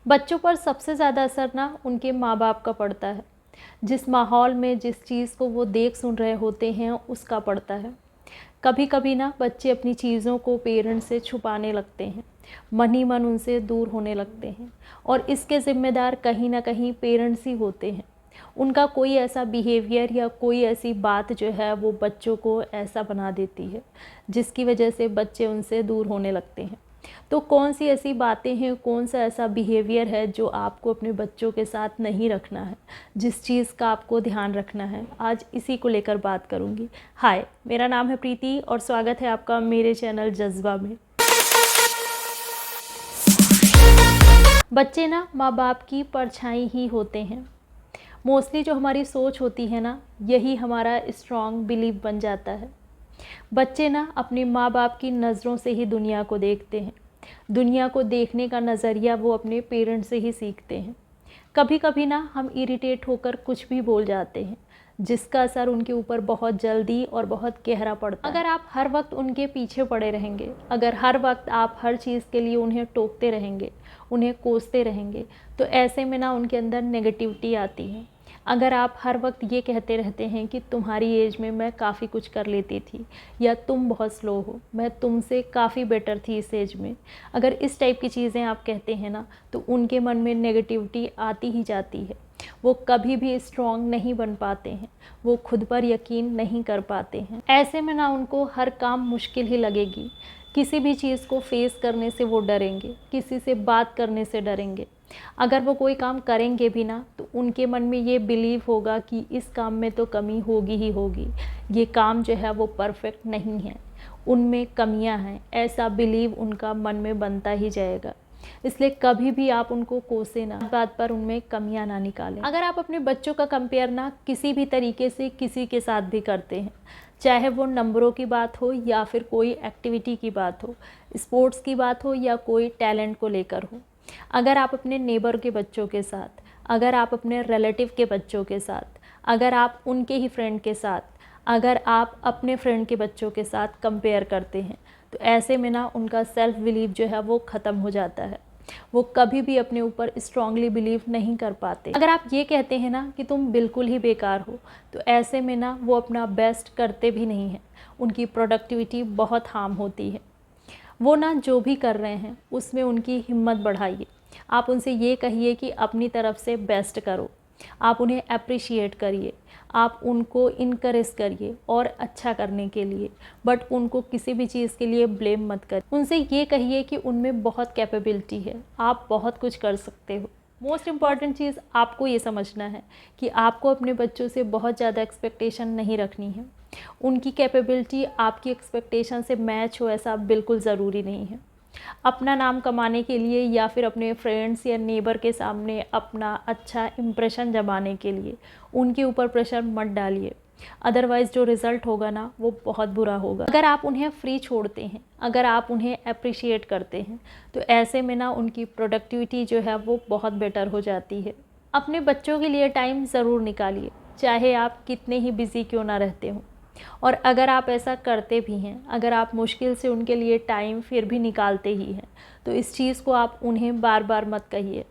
बच्चों पर सबसे ज़्यादा असर ना उनके माँ बाप का पड़ता है। जिस माहौल में जिस चीज़ को वो देख सुन रहे होते हैं उसका पड़ता है। कभी कभी ना बच्चे अपनी चीज़ों को पेरेंट्स से छुपाने लगते हैं, मन ही मन उनसे दूर होने लगते हैं और इसके ज़िम्मेदार कहीं ना कहीं पेरेंट्स ही होते हैं। उनका कोई ऐसा बिहेवियर या कोई ऐसी बात जो है वो बच्चों को ऐसा बना देती है जिसकी वजह से बच्चे उनसे दूर होने लगते हैं। तो कौन सी ऐसी बातें हैं, कौन सा ऐसा बिहेवियर है जो आपको अपने बच्चों के साथ नहीं रखना है, जिस चीज़ का आपको ध्यान रखना है, आज इसी को लेकर बात करूँगी। हाय, मेरा नाम है प्रीति और स्वागत है आपका मेरे चैनल जज्बा में। बच्चे ना माँ बाप की परछाई ही होते हैं। मोस्टली जो हमारी सोच होती है ना, यही हमारा स्ट्रॉन्ग बिलीव बन जाता है। बच्चे ना अपने माँ बाप की नज़रों से ही दुनिया को देखते हैं। दुनिया को देखने का नज़रिया वो अपने पेरेंट्स से ही सीखते हैं। कभी कभी ना हम इरिटेट होकर कुछ भी बोल जाते हैं जिसका असर उनके ऊपर बहुत जल्दी और बहुत गहरा पड़ता है। अगर आप हर वक्त उनके पीछे पड़े रहेंगे, अगर हर वक्त आप हर चीज़ के लिए उन्हें टोकते रहेंगे, उन्हें कोसते रहेंगे, तो ऐसे में ना उनके अंदर नेगेटिविटी आती है। अगर आप हर वक्त ये कहते रहते हैं कि तुम्हारी एज में मैं काफ़ी कुछ कर लेती थी या तुम बहुत स्लो हो, मैं तुमसे काफ़ी बेटर थी इस एज में, अगर इस टाइप की चीज़ें आप कहते हैं ना, तो उनके मन में नेगेटिविटी आती ही जाती है। वो कभी भी स्ट्रॉन्ग नहीं बन पाते हैं, वो खुद पर यकीन नहीं कर पाते हैं। ऐसे में ना उनको हर काम मुश्किल ही लगेगी। किसी भी चीज़ को फेस करने से वो डरेंगे, किसी से बात करने से डरेंगे। अगर वो कोई काम करेंगे भी ना, तो उनके मन में ये बिलीव होगा कि इस काम में तो कमी होगी ही होगी, ये काम जो है वो परफेक्ट नहीं है, उनमें कमियां हैं, ऐसा बिलीव उनका मन में बनता ही जाएगा। इसलिए कभी भी आप उनको कोसे ना, बात पर उनमें कमियां ना निकालें। अगर आप अपने बच्चों का कंपेयर ना किसी भी तरीके से किसी के साथ भी करते हैं, चाहे वो नंबरों की बात हो या फिर कोई एक्टिविटी की बात हो, स्पोर्ट्स की बात हो या कोई टैलेंट को लेकर हो, अगर आप अपने नेबर के बच्चों के साथ, अगर आप अपने रिलेटिव के बच्चों के साथ, अगर आप उनके ही फ्रेंड के साथ, अगर आप अपने फ्रेंड के बच्चों के साथ कंपेयर करते हैं, तो ऐसे में ना उनका सेल्फ बिलीव जो है वो ख़त्म हो जाता है। वो कभी भी अपने ऊपर स्ट्रांगली बिलीव नहीं कर पाते। अगर आप ये कहते हैं ना कि तुम बिल्कुल ही बेकार हो, तो ऐसे में ना वो अपना बेस्ट करते भी नहीं हैं, उनकी प्रोडक्टिविटी बहुत हार्म होती है। वो ना जो भी कर रहे हैं उसमें उनकी हिम्मत बढ़ाइए। आप उनसे ये कहिए कि अपनी तरफ से बेस्ट करो, आप उन्हें अप्रिशिएट करिए, आप उनको इनकरेज करिए और अच्छा करने के लिए, बट उनको किसी भी चीज़ के लिए ब्लेम मत करिए। उनसे ये कहिए कि उनमें बहुत कैपेबिलिटी है, आप बहुत कुछ कर सकते हो। मोस्ट इम्पॉर्टेंट चीज़ आपको ये समझना है कि आपको अपने बच्चों से बहुत ज़्यादा एक्सपेक्टेशन नहीं रखनी है। उनकी कैपेबिलिटी आपकी एक्सपेक्टेशन से मैच हो ऐसा बिल्कुल ज़रूरी नहीं है। अपना नाम कमाने के लिए या फिर अपने फ्रेंड्स या नेबर के सामने अपना अच्छा इम्प्रेशन जमाने के लिए उनके ऊपर प्रेशर मत डालिए, अदरवाइज़ जो रिज़ल्ट होगा ना वो बहुत बुरा होगा। अगर आप उन्हें फ्री छोड़ते हैं, अगर आप उन्हें अप्रिशिएट करते हैं, तो ऐसे में ना उनकी प्रोडक्टिविटी जो है वो बहुत बेटर हो जाती है। अपने बच्चों के लिए टाइम ज़रूर निकालिए, चाहे आप कितने ही बिज़ी क्यों ना रहते हों। और अगर आप ऐसा करते भी हैं, अगर आप मुश्किल से उनके लिए टाइम फिर भी निकालते ही हैं, तो इस चीज़ को आप उन्हें बार बार मत कहिए।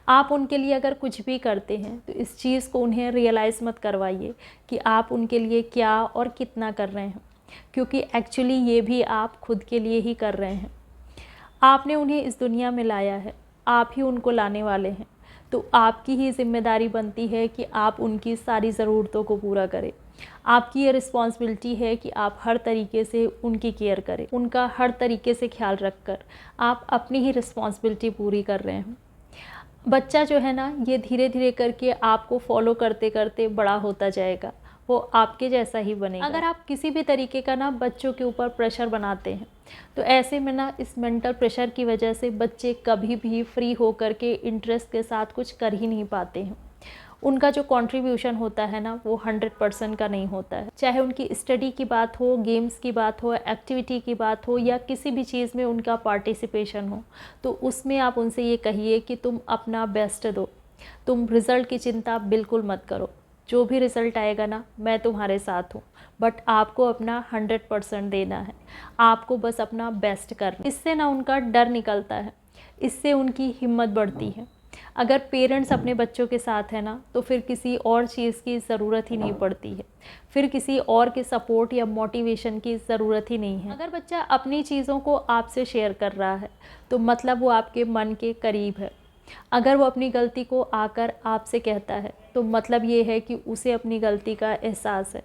आप उनके लिए अगर कुछ भी करते हैं तो इस चीज़ को उन्हें रियलाइज़ मत करवाइए कि आप उनके लिए क्या और कितना कर रहे हैं, क्योंकि एक्चुअली ये भी आप खुद के लिए ही कर रहे हैं। आपने उन्हें इस दुनिया में लाया है, आप ही उनको लाने वाले हैं, तो आपकी ही जिम्मेदारी बनती है कि आप उनकी सारी ज़रूरतों को पूरा करें। आपकी ये रिस्पॉन्सिबिलिटी है कि आप हर तरीके से उनकी केयर करें, उनका हर तरीके से ख्याल रखकर आप अपनी ही रिस्पॉन्सिबिलिटी पूरी कर रहे हैं। बच्चा जो है ना, ये धीरे धीरे करके आपको फॉलो करते करते बड़ा होता जाएगा, वो आपके जैसा ही बनेगा। अगर आप किसी भी तरीके का ना बच्चों के ऊपर प्रेशर बनाते हैं, तो ऐसे में ना इस मेंटल प्रेशर की वजह से बच्चे कभी भी फ्री होकर के इंटरेस्ट के साथ कुछ कर ही नहीं पाते हैं। उनका जो कंट्रीब्यूशन होता है ना वो 100% का नहीं होता है। चाहे उनकी स्टडी की बात हो, गेम्स की बात हो, एक्टिविटी की बात हो या किसी भी चीज़ में उनका पार्टिसिपेशन हो, तो उसमें आप उनसे ये कहिए कि तुम अपना बेस्ट दो, तुम रिज़ल्ट की चिंता बिल्कुल मत करो, जो भी रिज़ल्ट आएगा ना मैं तुम्हारे साथ हूँ, बट आपको अपना 100% देना है, आपको बस अपना बेस्ट करना। इससे ना उनका डर निकलता है इससे उनकी हिम्मत बढ़ती है। अगर पेरेंट्स अपने बच्चों के साथ है ना, तो फिर किसी और चीज़ की ज़रूरत ही नहीं पड़ती है, फिर किसी और के सपोर्ट या मोटिवेशन की ज़रूरत ही नहीं है। अगर बच्चा अपनी चीज़ों को आपसे शेयर कर रहा है तो मतलब वो आपके मन के करीब है। अगर वो अपनी गलती को आकर आपसे कहता है तो मतलब ये है कि उसे अपनी गलती का एहसास है।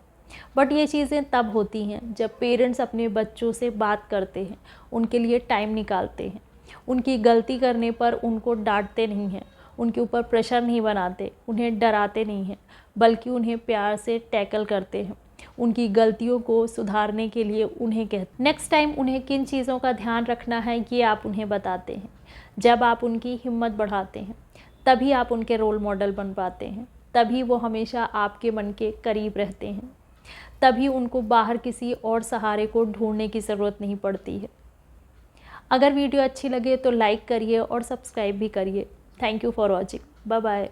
बट ये चीज़ें तब होती हैं जब पेरेंट्स अपने बच्चों से बात करते हैं, उनके लिए टाइम निकालते हैं, उनकी गलती करने पर उनको डांटते नहीं हैं, उनके ऊपर प्रेशर नहीं बनाते, उन्हें डराते नहीं हैं, बल्कि उन्हें प्यार से टैकल करते हैं, उनकी गलतियों को सुधारने के लिए उन्हें कहते। नेक्स्ट टाइम उन्हें किन चीज़ों का ध्यान रखना है ये आप उन्हें बताते हैं। जब आप उनकी हिम्मत बढ़ाते हैं तभी आप उनके रोल मॉडल बन पाते हैं, तभी वो हमेशा आपके मन के करीब रहते हैं, तभी उनको बाहर किसी और सहारे को ढूंढने की ज़रूरत नहीं पड़ती है। अगर वीडियो अच्छी लगे तो लाइक करिए और सब्सक्राइब भी करिए। Thank you for watching. Bye bye.